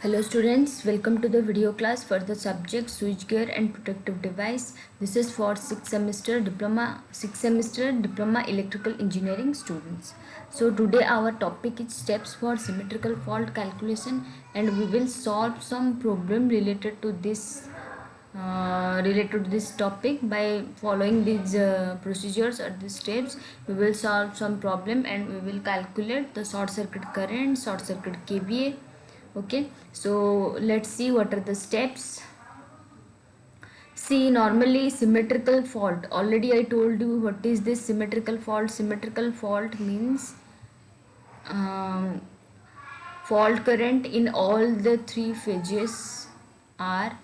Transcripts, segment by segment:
Hello students, welcome to the video class for the subject switchgear and protective device. This is for 6th semester diploma electrical engineering students. So today our topic is steps for symmetrical fault calculation, and we will solve some problem related to this topic by following these procedures or these steps. We will solve some problem and we will calculate the short circuit current, short circuit kVA. Okay, so let's see what are the steps. See, normally symmetrical fault, already I told you what is this symmetrical fault. Symmetrical fault means um, fault current in all the three phases are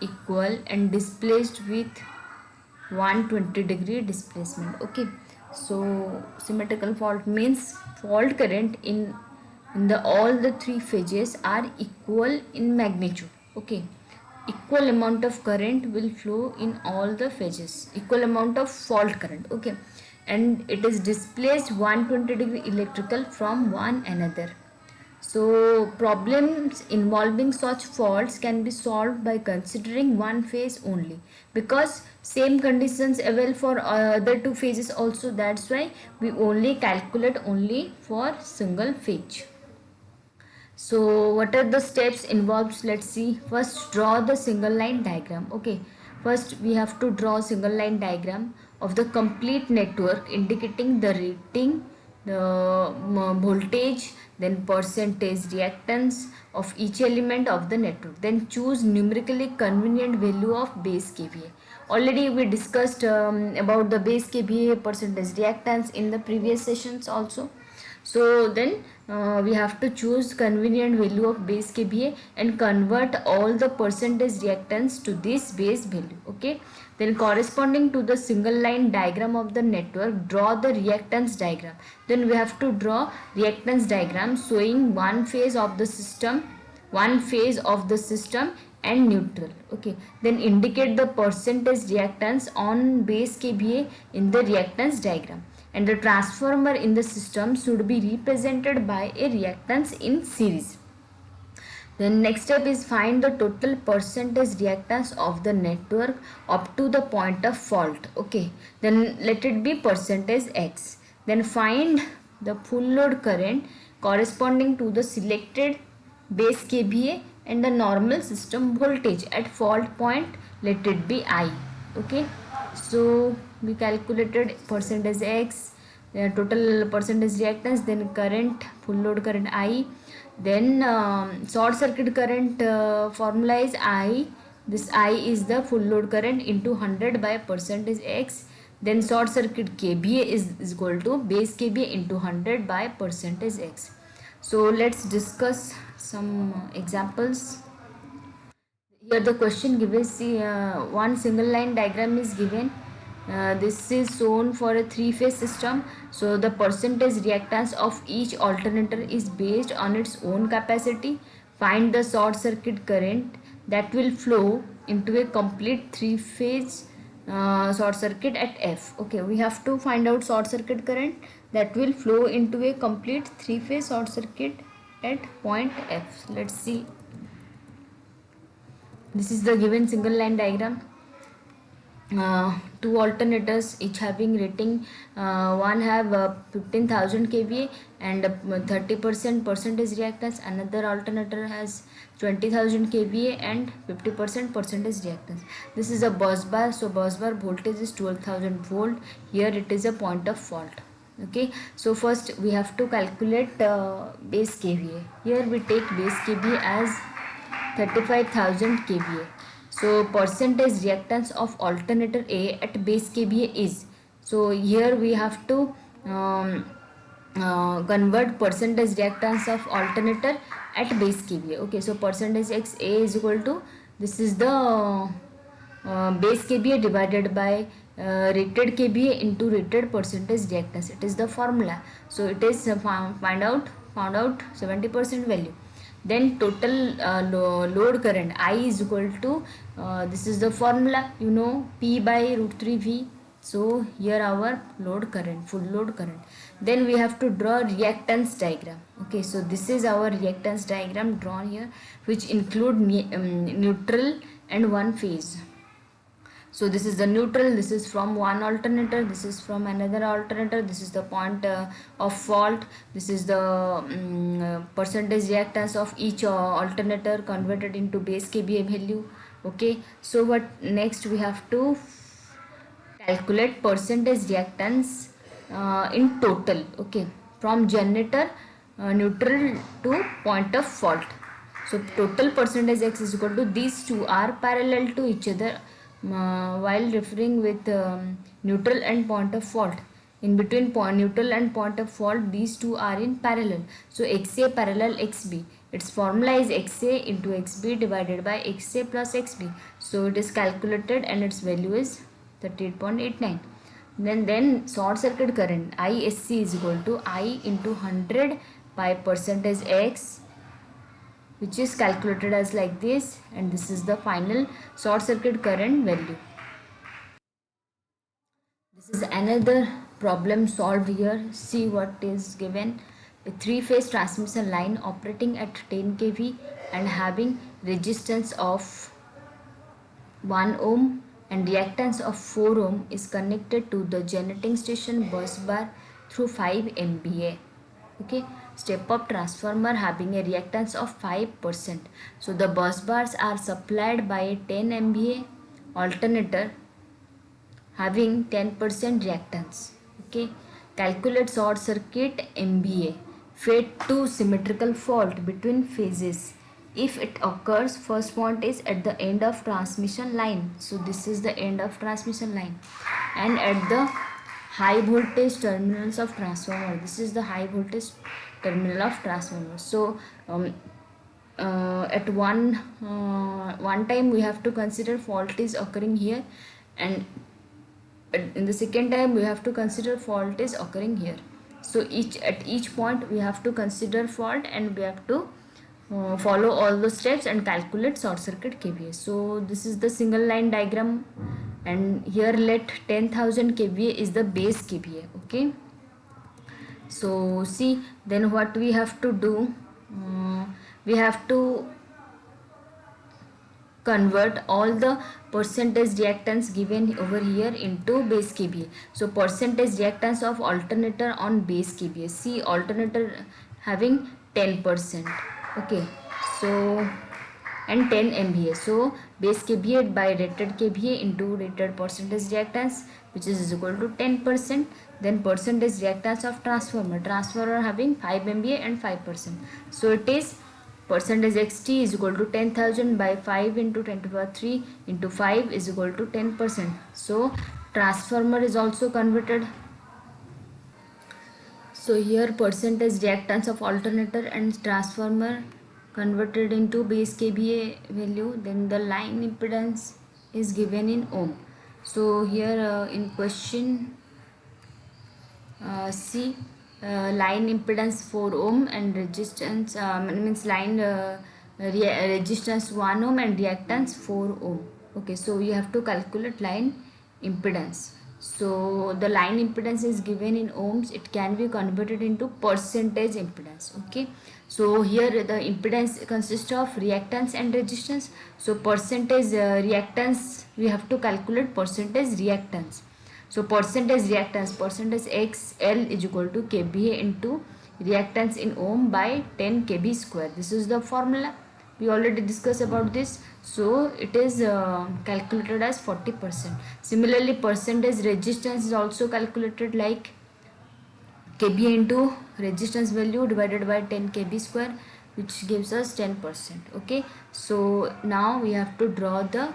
equal and displaced with 120-degree displacement. Okay, so symmetrical fault means fault current in the all the three phases are equal in magnitude. Okay, equal amount of current will flow in all the phases, equal amount of fault current. Okay, and it is displaced 120-degree electrical from one another. So problems involving such faults can be solved by considering one phase only, because same conditions avail for other two phases also. That's why we only calculate only for single phase. So what are the steps involved? Let's see. First, draw the single line diagram. Okay, first we have to draw single line diagram of the complete network indicating the rating, the voltage, then percentage reactance of each element of the network. Then choose numerically convenient value of base kVA. Already we discussed about the base kVA, percentage reactance in the previous sessions also. So then we have to choose convenient value of base kVA and convert all the percentage reactance to this base value. Okay, then corresponding to the single line diagram of the network, draw the reactance diagram. Then we have to draw reactance diagram showing one phase of the system and neutral. Okay, then indicate the percentage reactance on base kVA in the reactance diagram, and the transformer in the system should be represented by a reactance in series. Then next step is find the total percentage reactance of the network up to the point of fault. Okay, then let it be percentage X. Then find the full load current corresponding to the selected base kVA and the normal system voltage at fault point, let it be I. Okay, so we calculated percentage X, total percentage reactance, then current, full load current I, then short circuit current formula is I. This I is the full load current into 100 by percentage X. Then short circuit kVA is equal to base kVA into 100 by percentage X. So let's discuss some examples. Here the question given, see, one single line diagram is given. This is shown for a three-phase system. So the percentage reactance of each alternator is based on its own capacity. Find the short circuit current that will flow into a complete three-phase short circuit at F. Okay, we have to find out short circuit current that will flow into a complete three-phase short circuit at point F. Let's see. This is the given single line diagram. Two alternators each having rating, one have 15,000 kVA and 30% percentage reactance, another alternator has 20,000 kVA and 50% percentage reactance. This is a bus bar, so bus bar voltage is 12,000 volt. Here it is a point of fault. Okay, so first we have to calculate base kVA. Here we take base kVA as 35,000 kVA. So percentage reactance of alternator A at base kVA is, so here we have to convert percentage reactance of alternator at base kVA. Okay, so percentage X A is equal to, this is the base kVA divided by rated kVA into rated percentage reactance. It is the formula. So it is found out 70% value. Then total load current I is equal to, this is the formula, you know, P by root 3 V. So here our load current, full load current. Then we have to draw reactance diagram. Okay, so this is our reactance diagram drawn here, which include neutral and one phase. So this is the neutral, this is from one alternator, this is from another alternator, this is the point of fault, this is the percentage reactance of each alternator converted into base kVA value. Okay, so what next, we have to calculate percentage reactance in total. Okay, from generator, neutral to point of fault. So total percentage X is equal to, these two are parallel to each other while referring with neutral and point of fault. In between neutral and point of fault, these two are in parallel. So XA parallel XB. Its formula is XA into XB divided by XA plus XB. So it is calculated and its value is 38.89. Then short circuit current ISC is equal to I into 100 by percentage X, which is calculated as like this, and this is the final short circuit current value. This is another problem solved here. See what is given. A three-phase transmission line operating at 10 kV and having resistance of 1 ohm and reactance of 4 ohm is connected to the generating station bus bar through 5 MVA. Okay, step up transformer having a reactance of 5%. So the bus bars are supplied by a 10 MVA alternator having 10% reactance. Okay, calculate short circuit MVA. Fade to symmetrical fault between phases. If it occurs, first point is at the end of transmission line. So this is the end of transmission line, and at the high voltage terminals of transformer. This is the high voltage terminal of transformer. So at one time we have to consider fault is occurring here, and in the second time we have to consider fault is occurring here. So at each point we have to consider fault, and we have to follow all the steps and calculate short circuit kVA. So this is the single line diagram, and here let 10,000 kVA is the base kVA. Okay, so see, then what we have to do, we have to convert all the percentage reactance given over here into base kVA. So percentage reactance of alternator on base kVA. See, alternator having 10%. Okay, so and 10 MVA. So base kVA by rated kVA into rated percentage reactance, which is equal to 10%. Then percentage reactance of transformer having 5 MVA and 5%. So it is percentage XT is equal to 10,000 by 5 into 10 to the power 3 into 5 is equal to 10%. So transformer is also converted. So here percentage reactance of alternator and transformer converted into base kVA value. Then the line impedance is given in ohm. So here in question, see, line impedance 4 ohm and resistance means line resistance 1 ohm and reactance 4 ohm. Okay, so we have to calculate line impedance. So the line impedance is given in ohms. It can be converted into percentage impedance. Okay, so here the impedance consists of reactance and resistance. So percentage reactance, we have to calculate percentage reactance. So percentage reactance, percentage XL is equal to kVA into reactance in ohm by 10 kV square. This is the formula. We already discussed about this. So it is calculated as 40%. Similarly, percentage resistance is also calculated like kVA into resistance value divided by 10 kV square, which gives us 10%. Okay, so now we have to draw the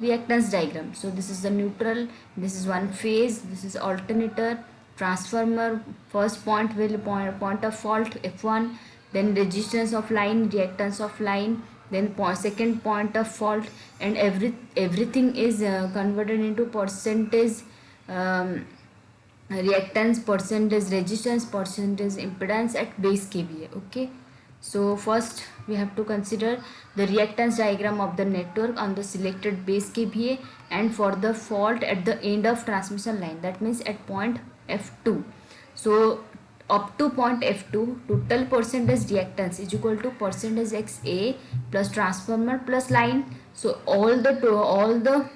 reactance diagram. So this is the neutral, this is one phase, this is alternator, transformer, first point will point of fault F1, then resistance of line, reactance of line, then second point of fault, and everything is converted into percentage reactance, percentage resistance, percentage impedance at base kVA. Okay, So first we have to consider the reactance diagram of the network on the selected base kVA and for the fault at the end of transmission line, that means at point F2. So up to point F2, total percentage reactance is equal to percentage XA plus transformer plus line. So all the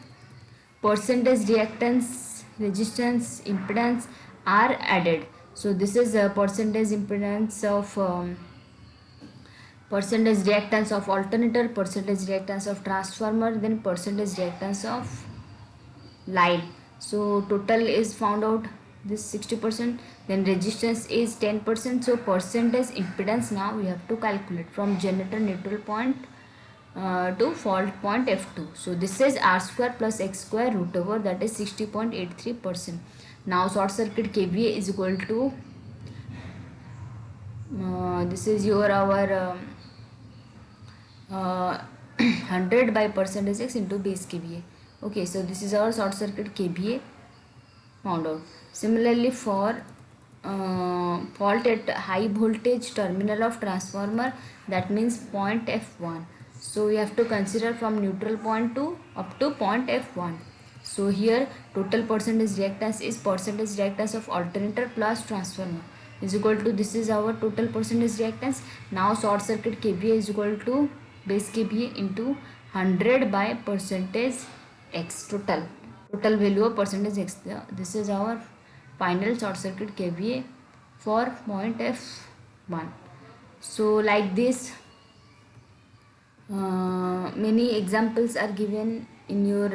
percentage reactance, resistance, impedance are added. So this is a percentage impedance of percentage reactance of alternator, percentage reactance of transformer, then percentage reactance of line. So total is found out this 60%, then resistance is 10%. So percentage impedance now we have to calculate from generator neutral point to fault point F2. So this is R square plus X square root over, that is 60.83%. Now short circuit kVA is equal to this is your our 100 by percentage X into base kVA. Okay, so this is our short circuit kVA found out. Similarly for fault at high voltage terminal of transformer, that means point F1. So we have to consider from neutral point to up to point F1. So here total percentage reactance is percentage reactance of alternator plus transformer is equal to, this is our total percentage reactance. Now short circuit kVA is equal to base kVA into 100 by percentage X total value of percentage X. This is our final short circuit kVA for point F1. So like this many examples are given in your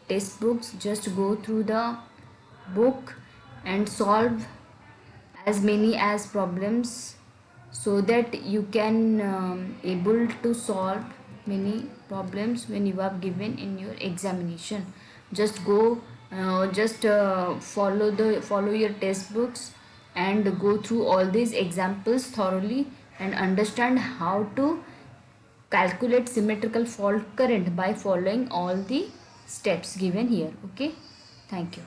test books. Just go through the book and solve as many as problems so that you can able to solve many problems when you are given in your examination. Just go follow your test books and go through all these examples thoroughly and understand how to calculate symmetrical fault current by following all the steps given here. Okay, thank you.